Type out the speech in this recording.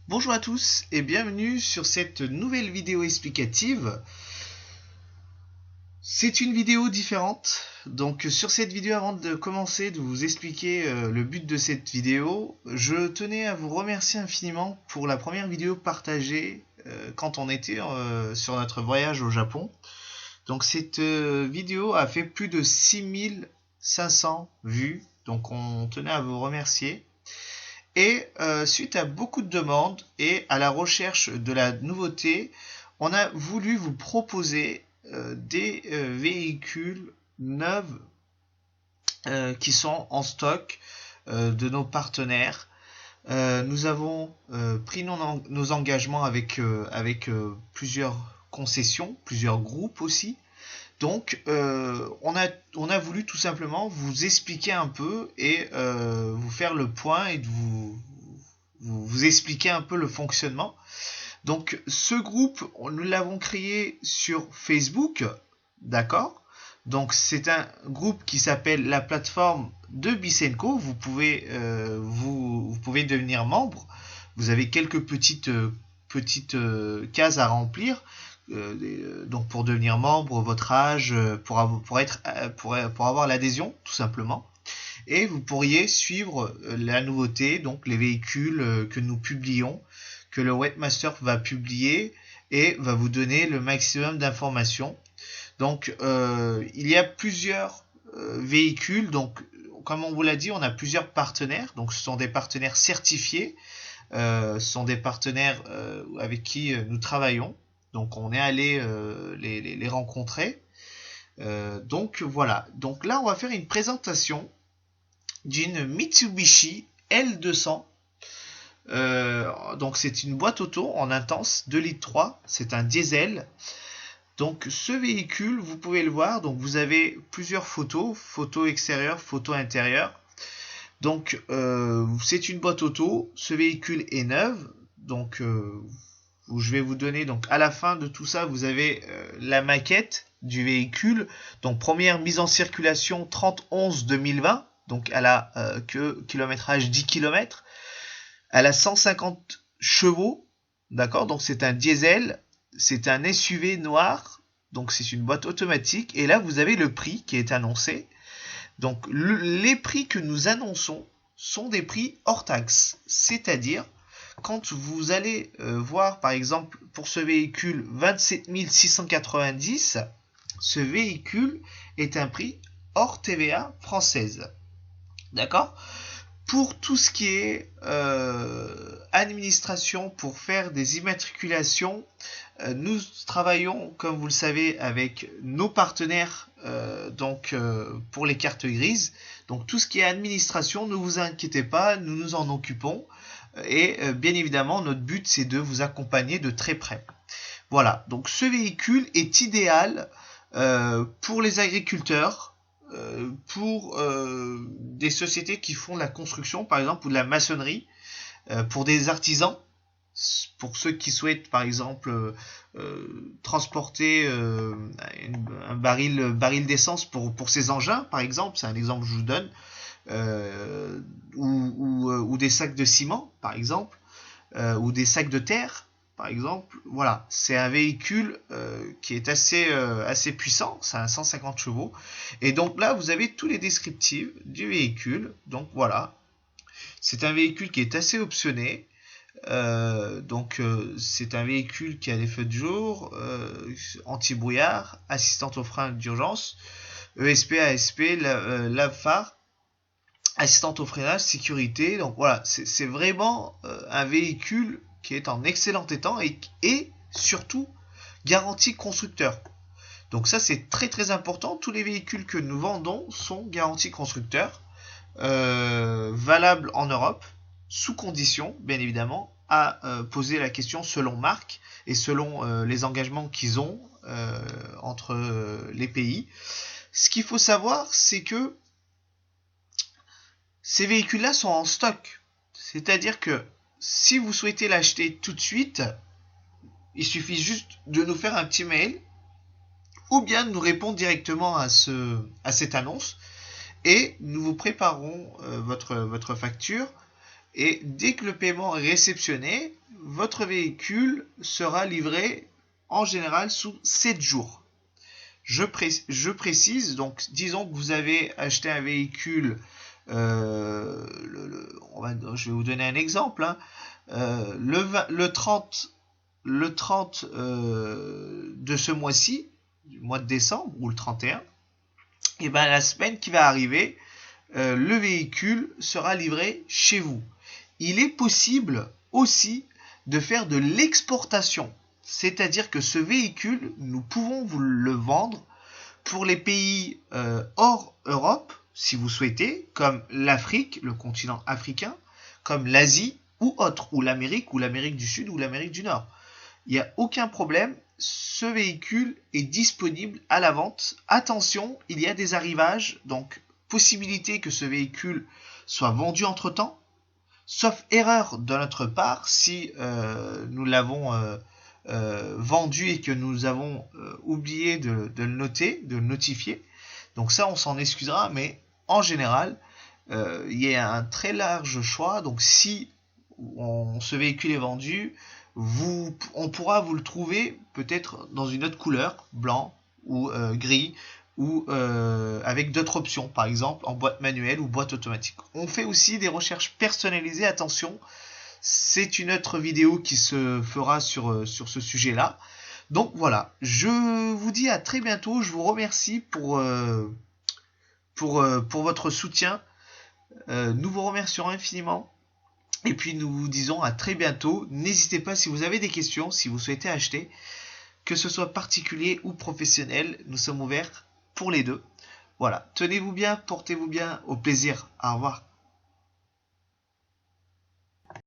Bonjour à tous et bienvenue sur cette nouvelle vidéo explicative. C'est une vidéo différente, donc sur cette vidéo, avant de commencer de vous expliquer le but de cette vidéo, je tenais à vous remercier infiniment pour la première vidéo partagée quand on était sur notre voyage au Japon. Donc cette vidéo a fait plus de 6500 vues, donc on tenait à vous remercier. Et suite à beaucoup de demandes et à la recherche de la nouveauté, on a voulu vous proposer des véhicules neufs qui sont en stock de nos partenaires. Nous avons pris nos engagements avec plusieurs concessions, plusieurs groupes aussi. Donc, on a voulu tout simplement vous expliquer un peu et vous faire le point et de vous expliquer un peu le fonctionnement. Donc, ce groupe, nous l'avons créé sur Facebook, d'accord? Donc, c'est un groupe qui s'appelle la plateforme de Bicenco. Vous pouvez devenir membre. Vous avez quelques petites cases à remplir. Donc pour devenir membre, votre âge, pour avoir l'adhésion tout simplement. Et vous pourriez suivre la nouveauté, donc les véhicules que nous publions, que le webmaster va publier et va vous donner le maximum d'informations. Donc il y a plusieurs véhicules, donc comme on vous l'a dit, on a plusieurs partenaires, donc ce sont des partenaires certifiés, ce sont des partenaires avec qui nous travaillons. Donc on est allé les rencontrer. Donc voilà. Donc là on va faire une présentation d'une Mitsubishi L200. Donc c'est une boîte auto en intense 2 litres 3. C'est un diesel. Donc ce véhicule, vous pouvez le voir. Donc vous avez plusieurs photos, photo extérieure, photo intérieure. Donc c'est une boîte auto. Ce véhicule est neuf. Donc où je vais vous donner, donc à la fin de tout ça, vous avez la maquette du véhicule. Donc première mise en circulation 30/11/2020, donc elle a que kilométrage 10 km. Elle a 150 chevaux, d'accord? Donc c'est un diesel, c'est un SUV noir, donc c'est une boîte automatique. Et là vous avez le prix qui est annoncé. Donc les prix que nous annonçons sont des prix hors taxe, c'est-à-dire quand vous allez voir par exemple pour ce véhicule 27 690, ce véhicule est un prix hors TVA française. D'accord? Pour tout ce qui est administration, pour faire des immatriculations, nous travaillons, comme vous le savez, avec nos partenaires pour les cartes grises. Donc tout ce qui est administration, ne vous inquiétez pas, nous nous en occupons. Et bien évidemment, notre but, c'est de vous accompagner de très près. Voilà, donc ce véhicule est idéal pour les agriculteurs, pour des sociétés qui font de la construction, par exemple, ou de la maçonnerie, pour des artisans, pour ceux qui souhaitent, par exemple, transporter un baril d'essence pour ces engins, par exemple, c'est un exemple que je vous donne, ou des sacs de ciment, par exemple, ou des sacs de terre, par exemple. Voilà, c'est un véhicule qui est assez puissant, c'est un 150 chevaux. Et donc là, vous avez tous les descriptifs du véhicule. Donc voilà, c'est un véhicule qui est assez optionné. C'est un véhicule qui a des feux de jour, anti-brouillard, assistante au frein d'urgence, ESP, ASP, lave-phare, assistante au freinage, sécurité. Donc voilà, c'est vraiment un véhicule qui est en excellent état et surtout garantie constructeur. Donc ça c'est très très important. Tous les véhicules que nous vendons sont garantis constructeurs, valables en Europe, sous condition bien évidemment, à poser la question selon marque et selon les engagements qu'ils ont entre les pays. Ce qu'il faut savoir, c'est que ces véhicules-là sont en stock. C'est-à-dire que si vous souhaitez l'acheter tout de suite, il suffit juste de nous faire un petit mail ou bien de nous répondre directement à cette annonce et nous vous préparerons votre facture. Et dès que le paiement est réceptionné, votre véhicule sera livré en général sous 7 jours. Je précise, donc disons que vous avez acheté un véhicule, je vais vous donner un exemple, hein, le 30 de ce mois-ci, du mois de décembre, ou le 31, et ben la semaine qui va arriver, le véhicule sera livré chez vous. Il est possible aussi de faire de l'exportation, c'est-à-dire que ce véhicule, nous pouvons vous le vendre pour les pays hors Europe, si vous souhaitez, comme l'Afrique, le continent africain, comme l'Asie ou autre, ou l'Amérique du Sud ou l'Amérique du Nord. Il n'y a aucun problème, ce véhicule est disponible à la vente. Attention, il y a des arrivages, donc possibilité que ce véhicule soit vendu entre-temps, sauf erreur de notre part, si nous l'avons vendu et que nous avons oublié de le noter, de le notifier. Donc ça, on s'en excusera, mais en général, il y a un très large choix. Donc si ce véhicule est vendu, on pourra vous le trouver peut-être dans une autre couleur, blanc ou gris, ou avec d'autres options, par exemple en boîte manuelle ou boîte automatique. On fait aussi des recherches personnalisées, attention, c'est une autre vidéo qui se fera sur ce sujet-là. Donc voilà, je vous dis à très bientôt, je vous remercie pour votre soutien, nous vous remercions infiniment. Et puis nous vous disons à très bientôt. N'hésitez pas si vous avez des questions, si vous souhaitez acheter, que ce soit particulier ou professionnel, nous sommes ouverts pour les deux. Voilà, tenez-vous bien, portez-vous bien, au plaisir, au revoir.